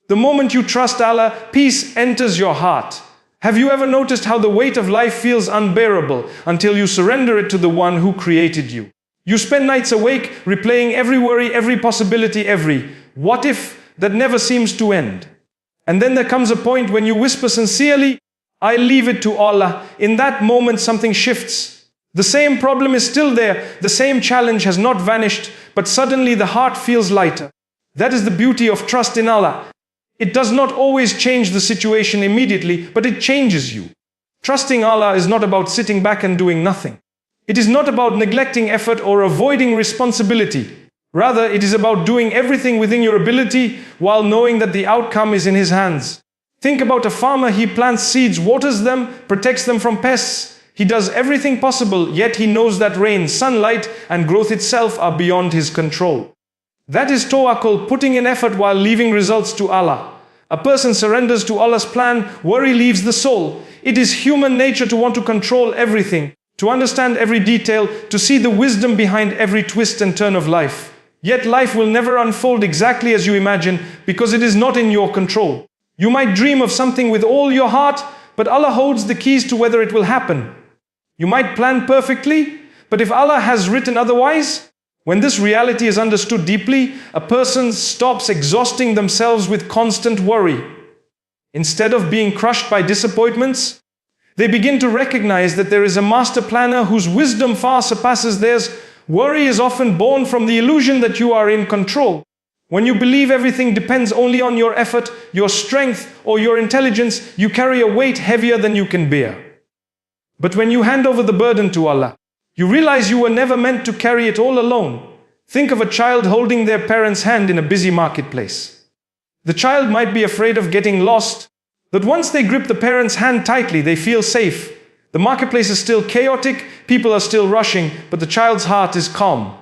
The moment you trust Allah, peace enters your heart. Have you ever noticed how the weight of life feels unbearable until you surrender it to the one who created you? You spend nights awake, replaying every worry, every possibility, every what if that never seems to end. And then there comes a point when you whisper sincerely, I leave it to Allah. In that moment, something shifts. The same problem is still there, the same challenge has not vanished, but suddenly the heart feels lighter. That is the beauty of trust in Allah. It does not always change the situation immediately, but it changes you. Trusting Allah is not about sitting back and doing nothing. It is not about neglecting effort or avoiding responsibility. Rather, it is about doing everything within your ability while knowing that the outcome is in His hands. Think about a farmer. He plants seeds, waters them, protects them from pests. He does everything possible, yet he knows that rain, sunlight, and growth itself are beyond his control. That is tawakkul, putting in effort while leaving results to Allah. A person surrenders to Allah's plan, worry leaves the soul. It is human nature to want to control everything, to understand every detail, to see the wisdom behind every twist and turn of life. Yet life will never unfold exactly as you imagine because it is not in your control. You might dream of something with all your heart, but Allah holds the keys to whether it will happen. You might plan perfectly, but if Allah has written otherwise, when this reality is understood deeply, a person stops exhausting themselves with constant worry. Instead of being crushed by disappointments, they begin to recognize that there is a master planner whose wisdom far surpasses theirs. Worry is often born from the illusion that you are in control. When you believe everything depends only on your effort, your strength, or your intelligence, you carry a weight heavier than you can bear. But when you hand over the burden to Allah, you realize you were never meant to carry it all alone. Think of a child holding their parents' hand in a busy marketplace. The child might be afraid of getting lost, but once they grip the parents' hand tightly, they feel safe. The marketplace is still chaotic, people are still rushing, but the child's heart is calm.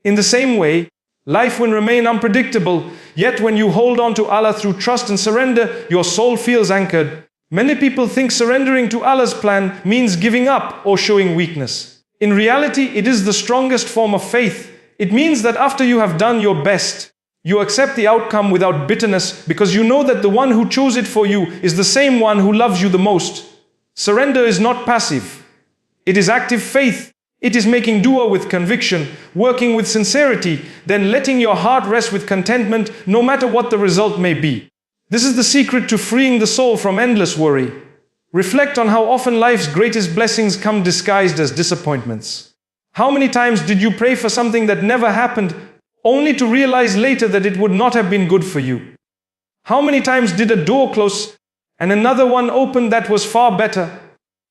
In the same way, life will remain unpredictable, yet when you hold on to Allah through trust and surrender, your soul feels anchored. Many people think surrendering to Allah's plan means giving up or showing weakness. In reality, it is the strongest form of faith. It means that after you have done your best, you accept the outcome without bitterness because you know that the one who chose it for you is the same one who loves you the most. Surrender is not passive. It is active faith. It is making dua with conviction, working with sincerity, then letting your heart rest with contentment no matter what the result may be. This is the secret to freeing the soul from endless worry. Reflect on how often life's greatest blessings come disguised as disappointments. How many times did you pray for something that never happened, only to realize later that it would not have been good for you? How many times did a door close and another one open that was far better?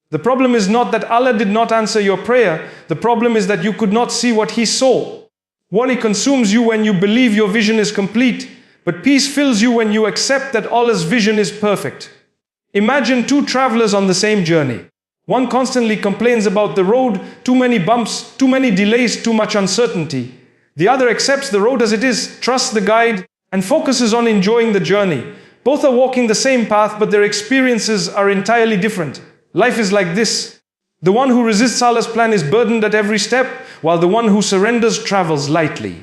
The problem is not that Allah did not answer your prayer. The problem is that you could not see what He saw. Worry consumes you when you believe your vision is complete, but peace fills you when you accept that Allah's vision is perfect. Imagine two travelers on the same journey. One constantly complains about the road, too many bumps, too many delays, too much uncertainty. The other accepts the road as it is, trusts the guide, and focuses on enjoying the journey. Both are walking the same path, but their experiences are entirely different. Life is like this. The one who resists Allah's plan is burdened at every step, while the one who surrenders travels lightly.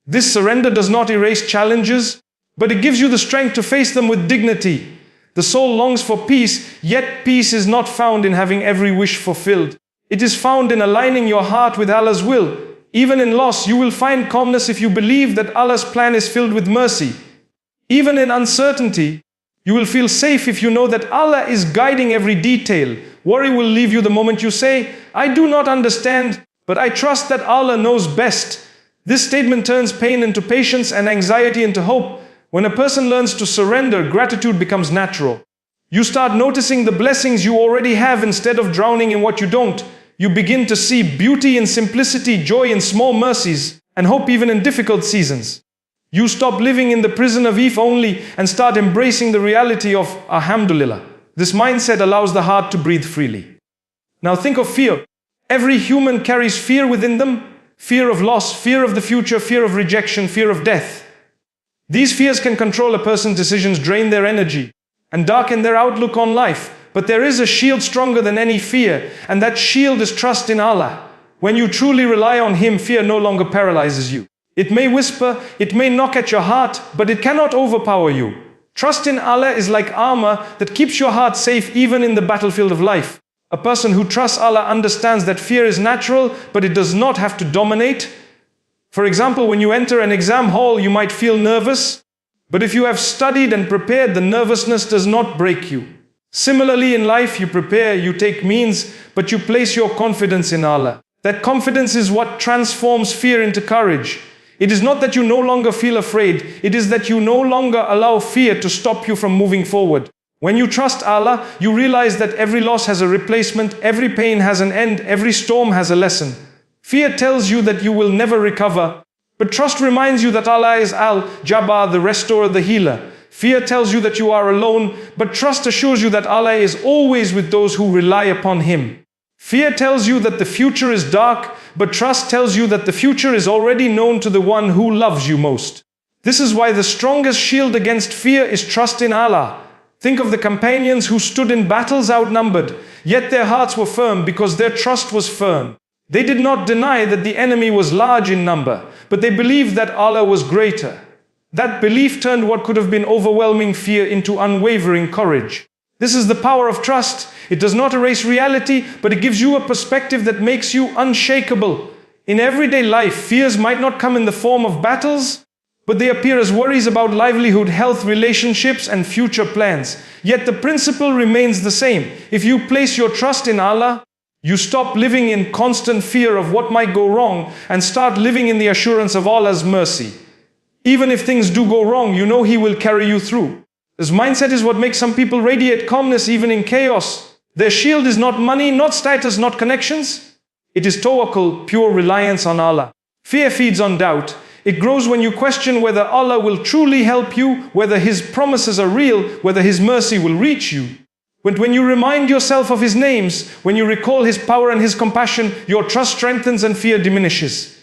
This surrender does not erase challenges, but it gives you the strength to face them with dignity. The soul longs for peace, yet peace is not found in having every wish fulfilled. It is found in aligning your heart with Allah's will. Even in loss, you will find calmness if you believe that Allah's plan is filled with mercy. Even in uncertainty, you will feel safe if you know that Allah is guiding every detail. Worry will leave you the moment you say, I do not understand, but I trust that Allah knows best. This statement turns pain into patience and anxiety into hope. When a person learns to surrender, gratitude becomes natural. You start noticing the blessings you already have instead of drowning in what you don't. You begin to see beauty in simplicity, joy in small mercies, and hope even in difficult seasons. You stop living in the prison of if only and start embracing the reality of Alhamdulillah. This mindset allows the heart to breathe freely. Now think of fear. Every human carries fear within them. Fear of loss, fear of the future, fear of rejection, fear of death. These fears can control a person's decisions, drain their energy, and darken their outlook on life. But there is a shield stronger than any fear, and that shield is trust in Allah. When you truly rely on Him, fear no longer paralyzes you. It may whisper, it may knock at your heart, but it cannot overpower you. Trust in Allah is like armor that keeps your heart safe even in the battlefield of life. A person who trusts Allah understands that fear is natural, but it does not have to dominate. For example, when you enter an exam hall, you might feel nervous, but if you have studied and prepared, the nervousness does not break you. Similarly, in life, you prepare, you take means, but you place your confidence in Allah. That confidence is what transforms fear into courage. It is not that you no longer feel afraid, it is that you no longer allow fear to stop you from moving forward. When you trust Allah, you realize that every loss has a replacement, every pain has an end, every storm has a lesson. Fear tells you that you will never recover, but trust reminds you that Allah is Al-Jabbar, the restorer, the healer. Fear tells you that you are alone, but trust assures you that Allah is always with those who rely upon Him. Fear tells you that the future is dark, but trust tells you that the future is already known to the one who loves you most. This is why the strongest shield against fear is trust in Allah. Think of the companions who stood in battles outnumbered, yet their hearts were firm because their trust was firm. They did not deny that the enemy was large in number, but they believed that Allah was greater. That belief turned what could have been overwhelming fear into unwavering courage. This is the power of trust. It does not erase reality, but it gives you a perspective that makes you unshakable. In everyday life, fears might not come in the form of battles, but they appear as worries about livelihood, health, relationships, and future plans. Yet the principle remains the same. If you place your trust in Allah, you stop living in constant fear of what might go wrong and start living in the assurance of Allah's mercy. Even if things do go wrong, you know He will carry you through. This mindset is what makes some people radiate calmness even in chaos. Their shield is not money, not status, not connections. It is tawakkul, pure reliance on Allah. Fear feeds on doubt. It grows when you question whether Allah will truly help you, whether His promises are real, whether His mercy will reach you. But when you remind yourself of His names, when you recall His power and His compassion, your trust strengthens and fear diminishes.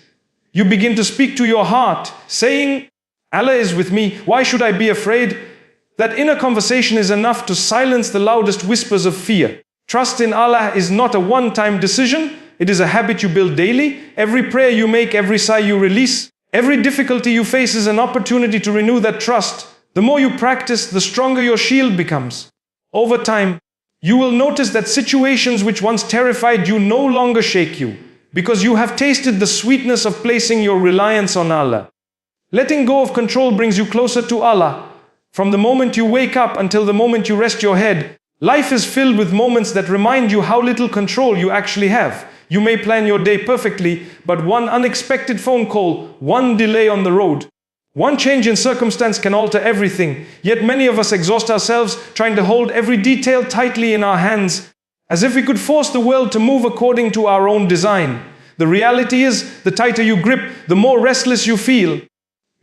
You begin to speak to your heart, saying, Allah is with me, why should I be afraid? That inner conversation is enough to silence the loudest whispers of fear. Trust in Allah is not a one-time decision, it is a habit you build daily. Every prayer you make, every sigh you release, every difficulty you face is an opportunity to renew that trust. The more you practice, the stronger your shield becomes. Over time, you will notice that situations which once terrified you no longer shake you, because you have tasted the sweetness of placing your reliance on Allah. Letting go of control brings you closer to Allah. From the moment you wake up until the moment you rest your head, life is filled with moments that remind you how little control you actually have. You may plan your day perfectly, but one unexpected phone call, one delay on the road, one change in circumstance can alter everything. Yet many of us exhaust ourselves trying to hold every detail tightly in our hands, as if we could force the world to move according to our own design. The reality is, the tighter you grip, the more restless you feel,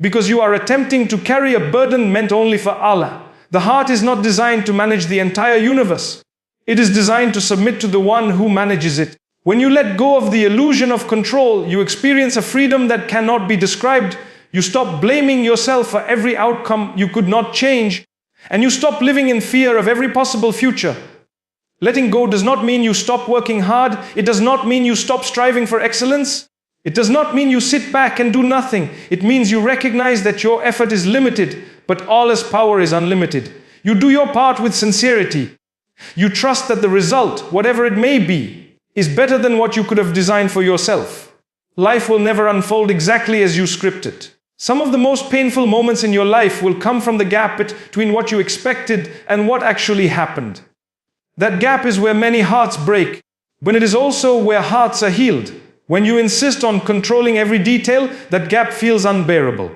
because you are attempting to carry a burden meant only for Allah. The heart is not designed to manage the entire universe. It is designed to submit to the one who manages it. When you let go of the illusion of control, you experience a freedom that cannot be described. You stop blaming yourself for every outcome you could not change, and you stop living in fear of every possible future. Letting go does not mean you stop working hard. It does not mean you stop striving for excellence. It does not mean you sit back and do nothing. It means you recognize that your effort is limited, but Allah's power is unlimited. You do your part with sincerity. You trust that the result, whatever it may be, is better than what you could have designed for yourself. Life will never unfold exactly as you scripted. Some of the most painful moments in your life will come from the gap between what you expected and what actually happened. That gap is where many hearts break, but it is also where hearts are healed. When you insist on controlling every detail, that gap feels unbearable.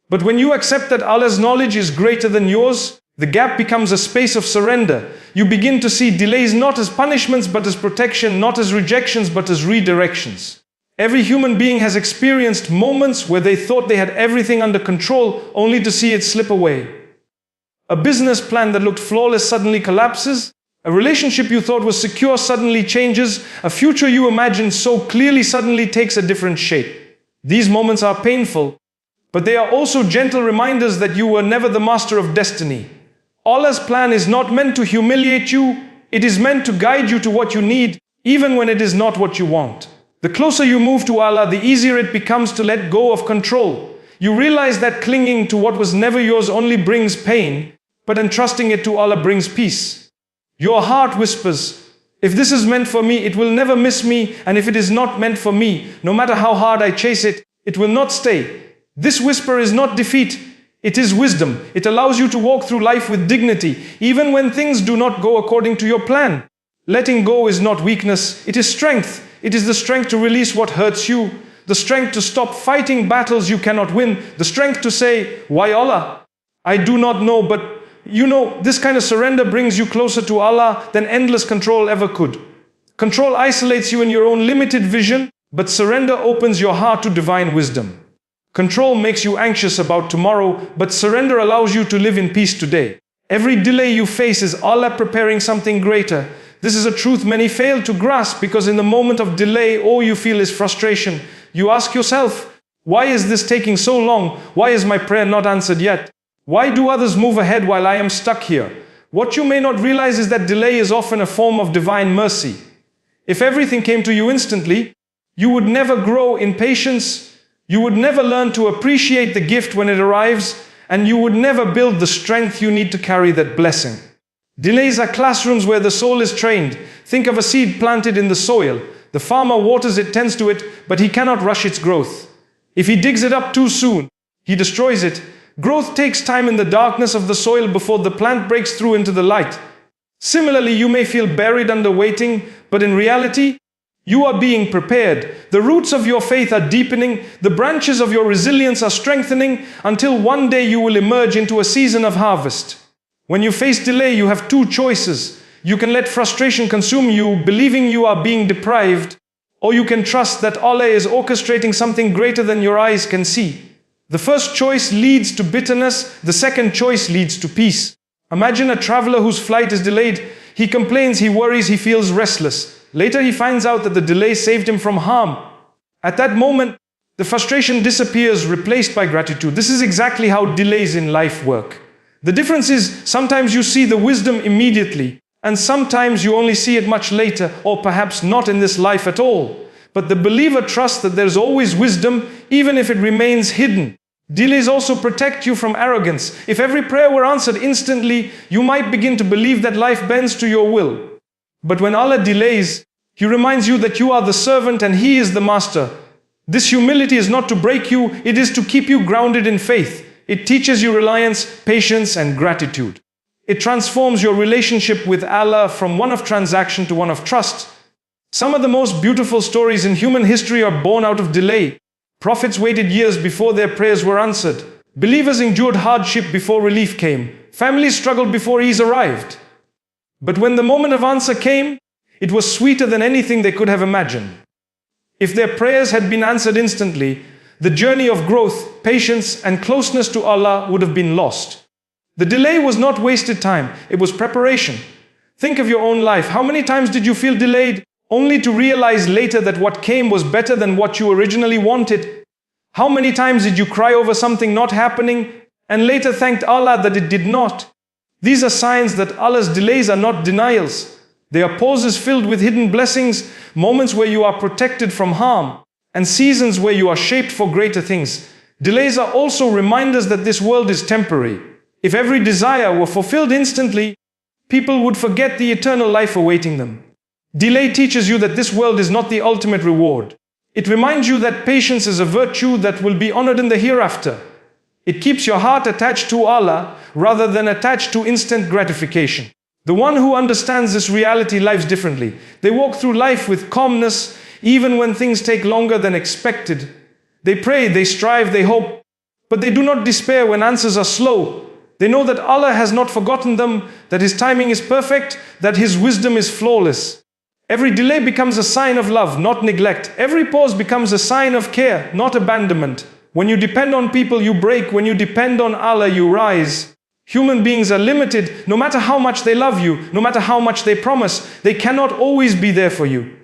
But when you accept that Allah's knowledge is greater than yours, the gap becomes a space of surrender. You begin to see delays not as punishments but as protection, not as rejections but as redirections. Every human being has experienced moments where they thought they had everything under control only to see it slip away. A business plan that looked flawless suddenly collapses. A relationship you thought was secure suddenly changes. A future you imagined so clearly suddenly takes a different shape. These moments are painful, but they are also gentle reminders that you were never the master of destiny. Allah's plan is not meant to humiliate you. It is meant to guide you to what you need, even when it is not what you want. The closer you move to Allah, the easier it becomes to let go of control. You realize that clinging to what was never yours only brings pain, but entrusting it to Allah brings peace. Your heart whispers, if this is meant for me, it will never miss me, and if it is not meant for me, no matter how hard I chase it, it will not stay. This whisper is not defeat, it is wisdom. It allows you to walk through life with dignity, even when things do not go according to your plan. Letting go is not weakness, it is strength. It is the strength to release what hurts you, the strength to stop fighting battles you cannot win, the strength to say, why Allah? I do not know, but this kind of surrender brings you closer to Allah than endless control ever could. Control isolates you in your own limited vision, but surrender opens your heart to divine wisdom. Control makes you anxious about tomorrow, but surrender allows you to live in peace today. Every delay you face is Allah preparing something greater. This is a truth many fail to grasp because in the moment of delay, all you feel is frustration. You ask yourself, why is this taking so long? Why is my prayer not answered yet? Why do others move ahead while I am stuck here? What you may not realize is that delay is often a form of divine mercy. If everything came to you instantly, you would never grow in patience, you would never learn to appreciate the gift when it arrives, and you would never build the strength you need to carry that blessing. Delays are classrooms where the soul is trained. Think of a seed planted in the soil. The farmer waters it, tends to it, but he cannot rush its growth. If he digs it up too soon, he destroys it. Growth takes time in the darkness of the soil before the plant breaks through into the light. Similarly, you may feel buried under waiting, but in reality, you are being prepared. The roots of your faith are deepening. The branches of your resilience are strengthening until one day you will emerge into a season of harvest. When you face delay, you have two choices. You can let frustration consume you, believing you are being deprived, or you can trust that Allah is orchestrating something greater than your eyes can see. The first choice leads to bitterness, the second choice leads to peace. Imagine a traveler whose flight is delayed. He complains, he worries, he feels restless. Later he finds out that the delay saved him from harm. At that moment, the frustration disappears, replaced by gratitude. This is exactly how delays in life work. The difference is, sometimes you see the wisdom immediately, and sometimes you only see it much later, or perhaps not in this life at all. But the believer trusts that there is always wisdom, even if it remains hidden. Delays also protect you from arrogance. If every prayer were answered instantly, you might begin to believe that life bends to your will. But when Allah delays, He reminds you that you are the servant and He is the master. This humility is not to break you, it is to keep you grounded in faith. It teaches you reliance, patience, and gratitude. It transforms your relationship with Allah from one of transaction to one of trust. Some of the most beautiful stories in human history are born out of delay. Prophets waited years before their prayers were answered. Believers endured hardship before relief came. Families struggled before ease arrived. But when the moment of answer came, it was sweeter than anything they could have imagined. If their prayers had been answered instantly, the journey of growth, patience, and closeness to Allah would have been lost. The delay was not wasted time, it was preparation. Think of your own life. How many times did you feel delayed, only to realize later that what came was better than what you originally wanted? How many times did you cry over something not happening, and later thanked Allah that it did not? These are signs that Allah's delays are not denials. They are pauses filled with hidden blessings, moments where you are protected from harm, and seasons where you are shaped for greater things. Delays are also reminders that this world is temporary. If every desire were fulfilled instantly, people would forget the eternal life awaiting them. Delay teaches you that this world is not the ultimate reward. It reminds you that patience is a virtue that will be honored in the hereafter. It keeps your heart attached to Allah rather than attached to instant gratification. The one who understands this reality lives differently. They walk through life with calmness, even when things take longer than expected. They pray, they strive, they hope, but they do not despair when answers are slow. They know that Allah has not forgotten them, that His timing is perfect, that His wisdom is flawless. Every delay becomes a sign of love, not neglect. Every pause becomes a sign of care, not abandonment. When you depend on people, you break. When you depend on Allah, you rise. Human beings are limited. No matter how much they love you, no matter how much they promise, they cannot always be there for you.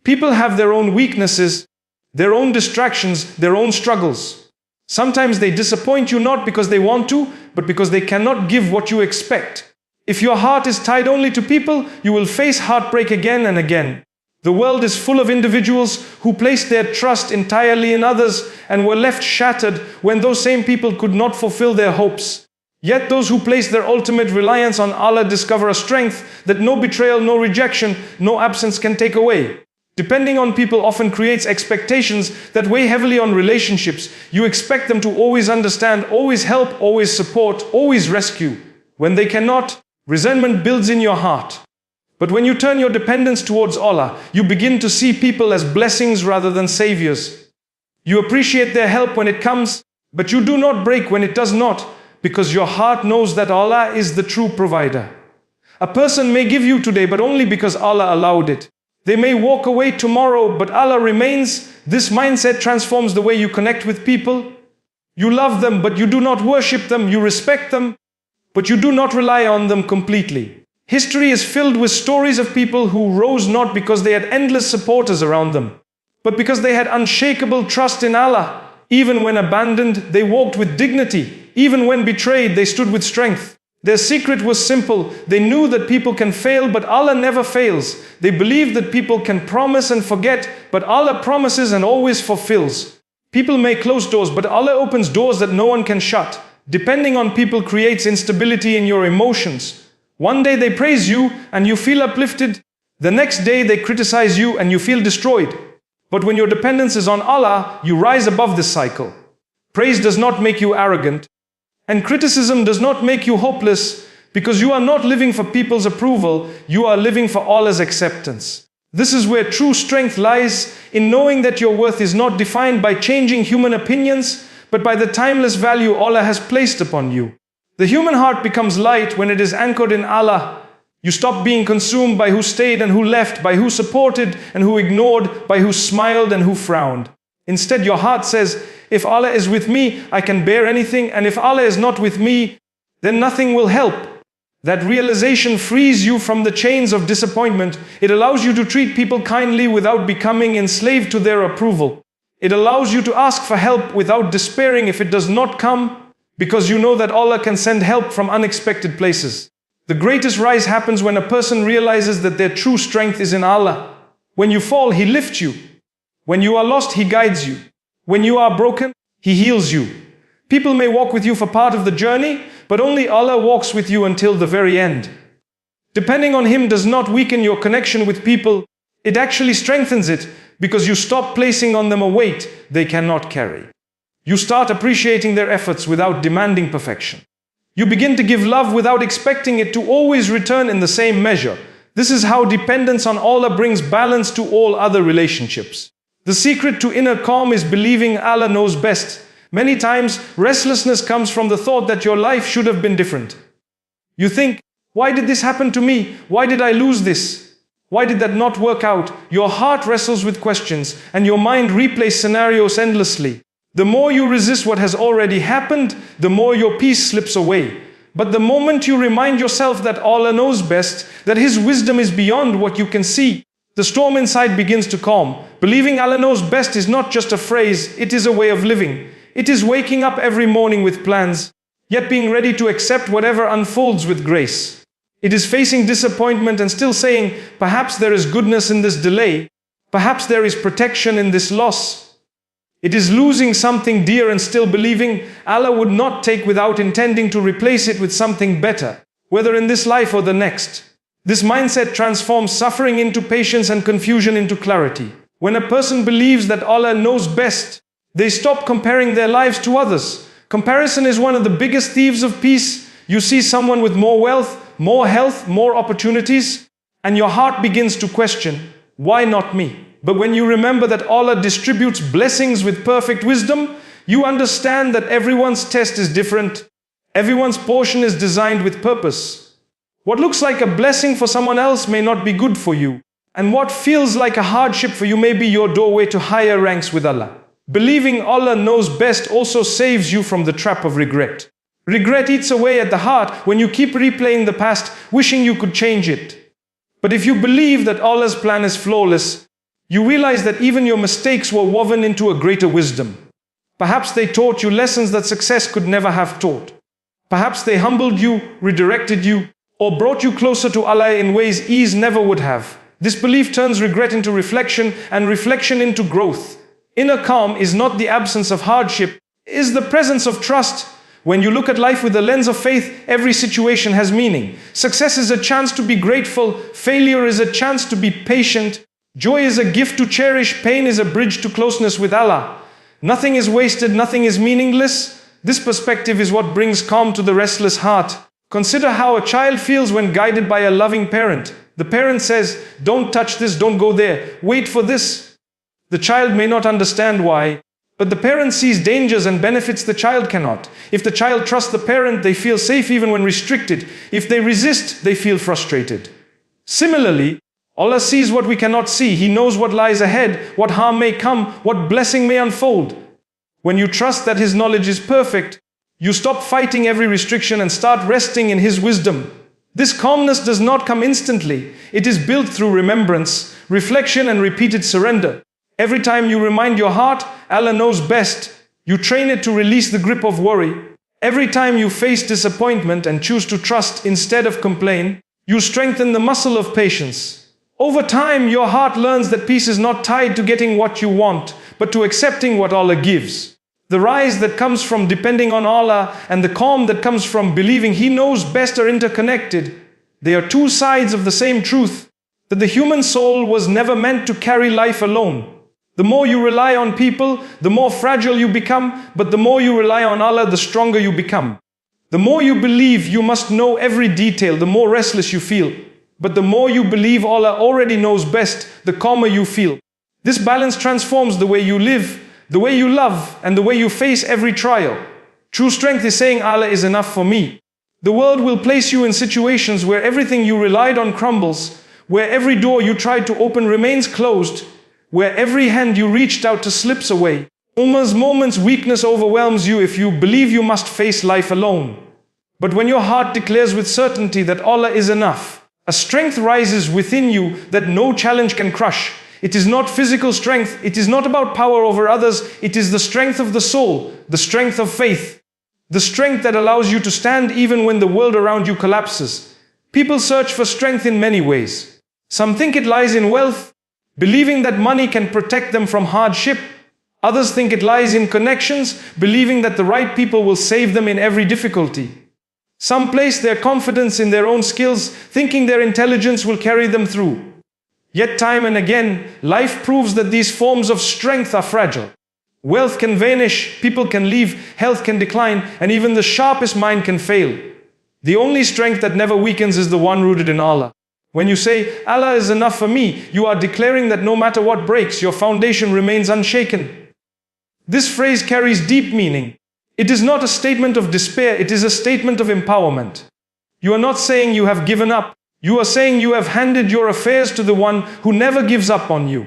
People have their own weaknesses, their own distractions, their own struggles. Sometimes they disappoint you not because they want to, but because they cannot give what you expect. If your heart is tied only to people, you will face heartbreak again and again. The world is full of individuals who placed their trust entirely in others and were left shattered when those same people could not fulfill their hopes. Yet those who place their ultimate reliance on Allah discover a strength that no betrayal, no rejection, no absence can take away. Depending on people often creates expectations that weigh heavily on relationships. You expect them to always understand, always help, always support, always rescue. When they cannot, resentment builds in your heart. But when you turn your dependence towards Allah, you begin to see people as blessings rather than saviors. You appreciate their help when it comes, but you do not break when it does not, because your heart knows that Allah is the true provider. A person may give you today, but only because Allah allowed it. They may walk away tomorrow, but Allah remains. This mindset transforms the way you connect with people. You love them, but you do not worship them. You respect them, but you do not rely on them completely. History is filled with stories of people who rose not because they had endless supporters around them, but because they had unshakable trust in Allah. Even when abandoned, they walked with dignity. Even when betrayed, they stood with strength. Their secret was simple. They knew that people can fail, but Allah never fails. They believed that people can promise and forget, but Allah promises and always fulfills. People may close doors, but Allah opens doors that no one can shut. Depending on people creates instability in your emotions. One day they praise you and you feel uplifted. The next day they criticize you and you feel destroyed. But when your dependence is on Allah, you rise above this cycle. Praise does not make you arrogant. And criticism does not make you hopeless, because you are not living for people's approval, you are living for Allah's acceptance. This is where true strength lies, in knowing that your worth is not defined by changing human opinions, but by the timeless value Allah has placed upon you. The human heart becomes light when it is anchored in Allah. You stop being consumed by who stayed and who left, by who supported and who ignored, by who smiled and who frowned. Instead, your heart says, if Allah is with me, I can bear anything, and if Allah is not with me, then nothing will help. That realization frees you from the chains of disappointment. It allows you to treat people kindly without becoming enslaved to their approval. It allows you to ask for help without despairing if it does not come, because you know that Allah can send help from unexpected places. The greatest rise happens when a person realizes that their true strength is in Allah. When you fall, He lifts you. When you are lost, He guides you. When you are broken, He heals you. People may walk with you for part of the journey, but only Allah walks with you until the very end. Depending on Him does not weaken your connection with people, it actually strengthens it, because you stop placing on them a weight they cannot carry. You start appreciating their efforts without demanding perfection. You begin to give love without expecting it to always return in the same measure. This is how dependence on Allah brings balance to all other relationships. The secret to inner calm is believing Allah knows best. Many times, restlessness comes from the thought that your life should have been different. You think, why did this happen to me? Why did I lose this? Why did that not work out? Your heart wrestles with questions, and your mind replays scenarios endlessly. The more you resist what has already happened, the more your peace slips away. But the moment you remind yourself that Allah knows best, that His wisdom is beyond what you can see, the storm inside begins to calm. Believing Allah knows best is not just a phrase, it is a way of living. It is waking up every morning with plans, yet being ready to accept whatever unfolds with grace. It is facing disappointment and still saying, perhaps there is goodness in this delay, perhaps there is protection in this loss. It is losing something dear and still believing Allah would not take without intending to replace it with something better, whether in this life or the next. This mindset transforms suffering into patience and confusion into clarity. When a person believes that Allah knows best, they stop comparing their lives to others. Comparison is one of the biggest thieves of peace. You see someone with more wealth, more health, more opportunities, and your heart begins to question, why not me? But when you remember that Allah distributes blessings with perfect wisdom, you understand that everyone's test is different. Everyone's portion is designed with purpose. What looks like a blessing for someone else may not be good for you. And what feels like a hardship for you may be your doorway to higher ranks with Allah. Believing Allah knows best also saves you from the trap of regret. Regret eats away at the heart when you keep replaying the past, wishing you could change it. But if you believe that Allah's plan is flawless, you realize that even your mistakes were woven into a greater wisdom. Perhaps they taught you lessons that success could never have taught. Perhaps they humbled you, redirected you, or brought you closer to Allah in ways ease never would have. This belief turns regret into reflection and reflection into growth. Inner calm is not the absence of hardship, it is the presence of trust. When you look at life with the lens of faith, every situation has meaning. Success is a chance to be grateful. Failure is a chance to be patient. Joy is a gift to cherish. Pain is a bridge to closeness with Allah. Nothing is wasted. Nothing is meaningless. This perspective is what brings calm to the restless heart. Consider how a child feels when guided by a loving parent. The parent says, "Don't touch this, don't go there, wait for this." The child may not understand why, but the parent sees dangers and benefits the child cannot. If the child trusts the parent, they feel safe even when restricted. If they resist, they feel frustrated. Similarly, Allah sees what we cannot see. He knows what lies ahead, what harm may come, what blessing may unfold. When you trust that His knowledge is perfect, you stop fighting every restriction and start resting in His wisdom. This calmness does not come instantly. It is built through remembrance, reflection, and repeated surrender. Every time you remind your heart, Allah knows best, you train it to release the grip of worry. Every time you face disappointment and choose to trust instead of complain, you strengthen the muscle of patience. Over time, your heart learns that peace is not tied to getting what you want, but to accepting what Allah gives. The rise that comes from depending on Allah and the calm that comes from believing He knows best are interconnected. They are two sides of the same truth, that the human soul was never meant to carry life alone. The more you rely on people, the more fragile you become, but the more you rely on Allah, the stronger you become. The more you believe you must know every detail, the more restless you feel. But the more you believe Allah already knows best, the calmer you feel. This balance transforms the way you live, the way you love, and the way you face every trial. True strength is saying Allah is enough for me. The world will place you in situations where everything you relied on crumbles, where every door you tried to open remains closed, where every hand you reached out to slips away. Ummah's moments weakness overwhelms you if you believe you must face life alone. But when your heart declares with certainty that Allah is enough, a strength rises within you that no challenge can crush. It is not physical strength, it is not about power over others, it is the strength of the soul, the strength of faith, the strength that allows you to stand even when the world around you collapses. People search for strength in many ways. Some think it lies in wealth, believing that money can protect them from hardship. Others think it lies in connections, believing that the right people will save them in every difficulty. Some place their confidence in their own skills, thinking their intelligence will carry them through. Yet time and again, life proves that these forms of strength are fragile. Wealth can vanish, people can leave, health can decline, and even the sharpest mind can fail. The only strength that never weakens is the one rooted in Allah. When you say, Allah is enough for me, you are declaring that no matter what breaks, your foundation remains unshaken. This phrase carries deep meaning. It is not a statement of despair, it is a statement of empowerment. You are not saying you have given up. You are saying you have handed your affairs to the one who never gives up on you.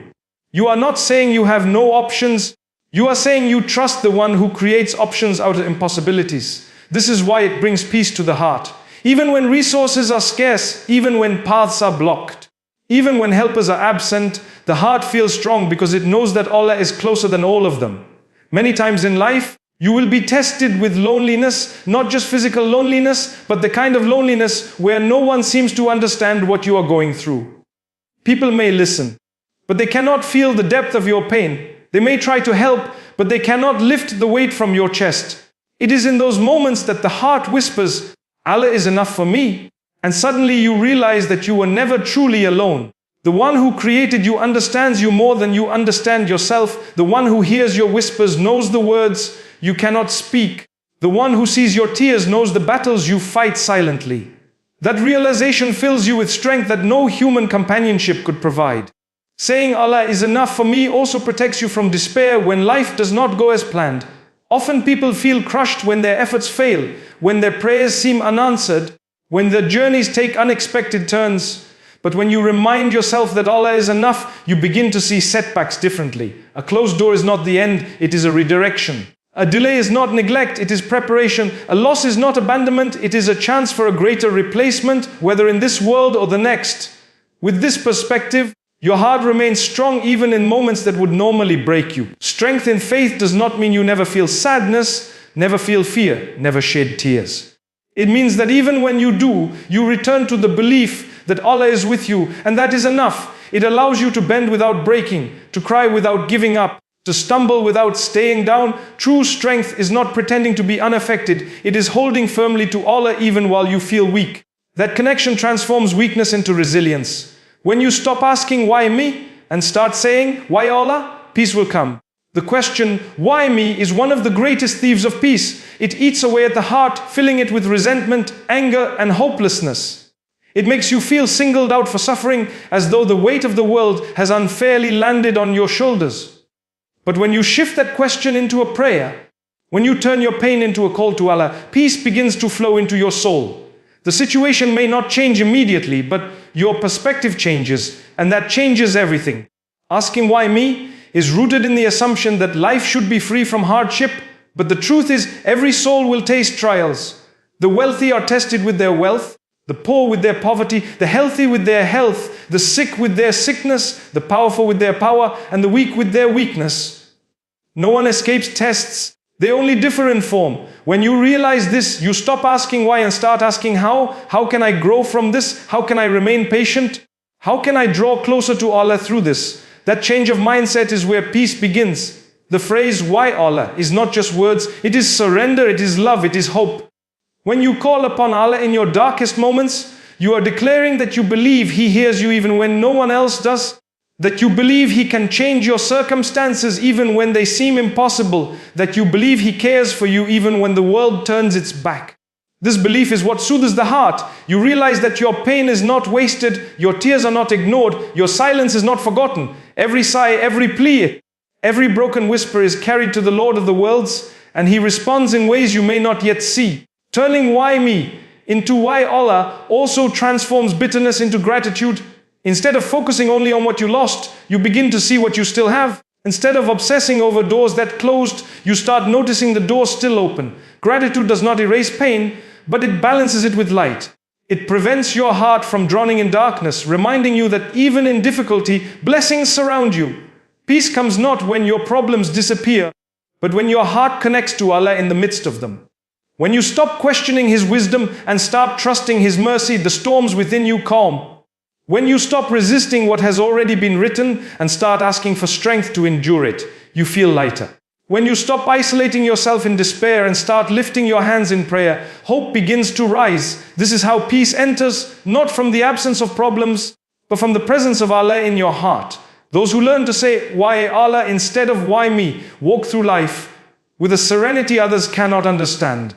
You are not saying you have no options. You are saying you trust the one who creates options out of impossibilities. This is why it brings peace to the heart. Even when resources are scarce, even when paths are blocked, even when helpers are absent, the heart feels strong because it knows that Allah is closer than all of them. Many times in life, you will be tested with loneliness, not just physical loneliness, but the kind of loneliness where no one seems to understand what you are going through. People may listen, but they cannot feel the depth of your pain. They may try to help, but they cannot lift the weight from your chest. It is in those moments that the heart whispers, Allah is enough for me. And suddenly you realize that you were never truly alone. The one who created you understands you more than you understand yourself. The one who hears your whispers knows the words you cannot speak. The one who sees your tears knows the battles you fight silently. That realization fills you with strength that no human companionship could provide. Saying Allah is enough for me also protects you from despair when life does not go as planned. Often people feel crushed when their efforts fail, when their prayers seem unanswered, when their journeys take unexpected turns. But when you remind yourself that Allah is enough, you begin to see setbacks differently. A closed door is not the end, it is a redirection. A delay is not neglect, it is preparation. A loss is not abandonment, it is a chance for a greater replacement, whether in this world or the next. With this perspective, your heart remains strong even in moments that would normally break you. Strength in faith does not mean you never feel sadness, never feel fear, never shed tears. It means that even when you do, you return to the belief that Allah is with you, and that is enough. It allows you to bend without breaking, to cry without giving up, to stumble without staying down. True strength is not pretending to be unaffected. It is holding firmly to Allah even while you feel weak. That connection transforms weakness into resilience. When you stop asking, why me? And start saying, why Allah? Peace will come. The question, why me, is one of the greatest thieves of peace. It eats away at the heart, filling it with resentment, anger, and hopelessness. It makes you feel singled out for suffering, as though the weight of the world has unfairly landed on your shoulders. But when you shift that question into a prayer, when you turn your pain into a call to Allah, peace begins to flow into your soul. The situation may not change immediately, but your perspective changes, and that changes everything. Asking why me is rooted in the assumption that life should be free from hardship, but the truth is every soul will taste trials. The wealthy are tested with their wealth, the poor with their poverty, the healthy with their health, the sick with their sickness, the powerful with their power, and the weak with their weakness. No one escapes tests. They only differ in form. When you realize this, you stop asking why and start asking how. How can I grow from this? How can I remain patient? How can I draw closer to Allah through this? That change of mindset is where peace begins. The phrase, why Allah, is not just words. It is surrender, it is love, it is hope. When you call upon Allah in your darkest moments, you are declaring that you believe He hears you even when no one else does. That you believe He can change your circumstances even when they seem impossible. That you believe He cares for you even when the world turns its back. This belief is what soothes the heart. You realize that your pain is not wasted, your tears are not ignored, your silence is not forgotten. Every sigh, every plea, every broken whisper is carried to the Lord of the worlds, and He responds in ways you may not yet see. Turning why me into why Allah also transforms bitterness into gratitude. Instead of focusing only on what you lost, you begin to see what you still have. Instead of obsessing over doors that closed, you start noticing the doors still open. Gratitude does not erase pain, but it balances it with light. It prevents your heart from drowning in darkness, reminding you that even in difficulty, blessings surround you. Peace comes not when your problems disappear, but when your heart connects to Allah in the midst of them. When you stop questioning His wisdom and start trusting His mercy, the storms within you calm. When you stop resisting what has already been written and start asking for strength to endure it, you feel lighter. When you stop isolating yourself in despair and start lifting your hands in prayer, hope begins to rise. This is how peace enters, not from the absence of problems, but from the presence of Allah in your heart. Those who learn to say, why Allah instead of why me, walk through life with a serenity others cannot understand.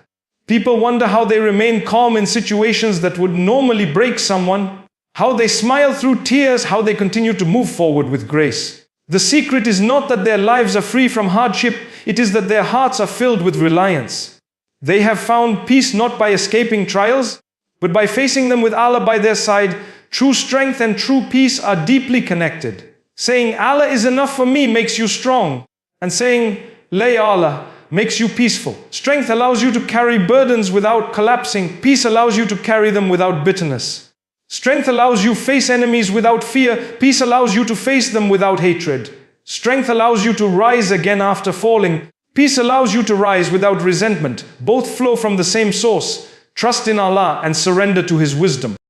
People wonder how they remain calm in situations that would normally break someone. How they smile through tears, how they continue to move forward with grace. The secret is not that their lives are free from hardship, it is that their hearts are filled with reliance. They have found peace not by escaping trials, but by facing them with Allah by their side. True strength and true peace are deeply connected. Saying Allah is enough for me makes you strong, and saying Lay Allah makes you peaceful. Strength allows you to carry burdens without collapsing. Peace allows you to carry them without bitterness. Strength allows you to face enemies without fear. Peace allows you to face them without hatred. Strength allows you to rise again after falling. Peace allows you to rise without resentment. Both flow from the same source. Trust in Allah and surrender to His wisdom.